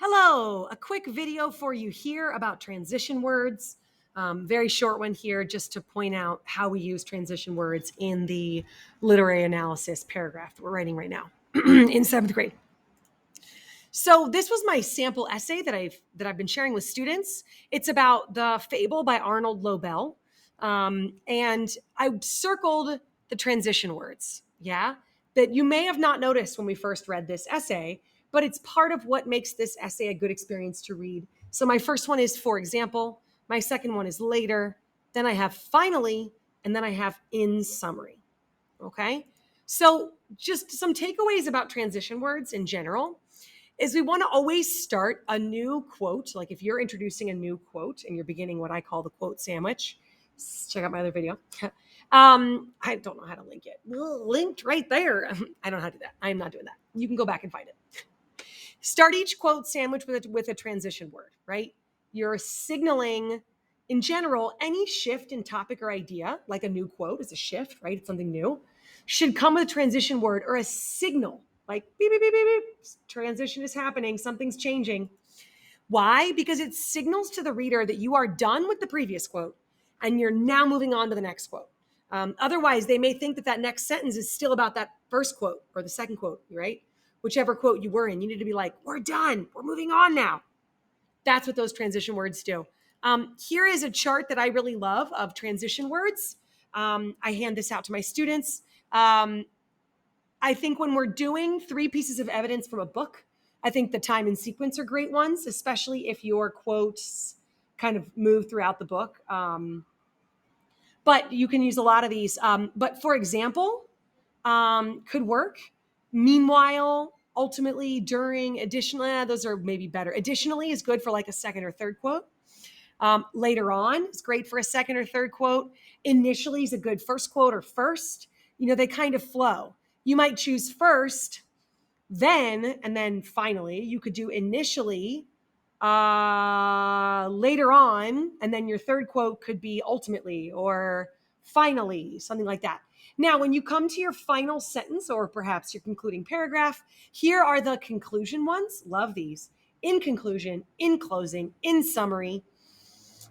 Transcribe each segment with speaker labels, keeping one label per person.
Speaker 1: Hello, a quick video for you here about transition words. Very short one here just to point out how we use transition words in the literary analysis paragraph that we're writing right now in seventh grade. So this was my sample essay that I've been sharing with students. It's about the Fable by Arnold Lobel. And I circled the transition words, that you may have not noticed when we first read this essay, but it's part of what makes this essay a good experience to read. So my first one is for example, my second one is later, then I have finally, and then I have in summary. Okay? So just some takeaways about transition words in general is we want to always start a new quote. Like if you're introducing a new quote and you're beginning what I call the quote sandwich, check out my other video. I don't know how to link it. Linked right there. I don't know how to do that. I'm not doing that. You can go back and find it. Start each quote sandwich with a transition word, right? You're signaling, in general, any shift in topic or idea, like a new quote is a shift, right? It's something new, should come with a transition word or a signal, like beep, beep, beep, beep, beep. Transition is happening, something's changing. Why? Because it signals to the reader that you are done with the previous quote and you're now moving on to the next quote. Otherwise, they may think that that next sentence is still about that first quote or the second quote, right? Whichever quote you were in, you need to be like, we're done. We're moving on now. That's what those transition words do. Here is a chart that I really love of transition words. I hand this out to my students. I think when we're doing 3 pieces of evidence from a book, I think the time and sequence are great ones, especially if your quotes kind of move throughout the book. But you can use a lot of these. But for example, could work. Meanwhile, ultimately, during, additionally, those are maybe better. Additionally is good for like a second or third quote. Later on is great for a second or third quote. Initially is a good first quote or first. They kind of flow. You might choose first, then, and then finally. You could do initially, later on, and then your third quote could be ultimately or finally, something like that. Now, when you come to your final sentence or perhaps your concluding paragraph, here are the conclusion ones. Love these. In conclusion, in closing, in summary.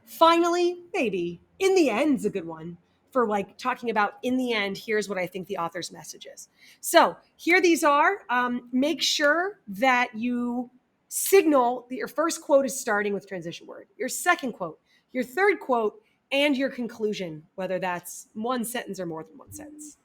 Speaker 1: Finally, maybe. In the end's a good one for like talking about in the end, here's what I think the author's message is. So here these are. Make sure that you signal that your first quote is starting with transition word, your second quote, your third quote, and your conclusion, whether that's one sentence or more than one sentence.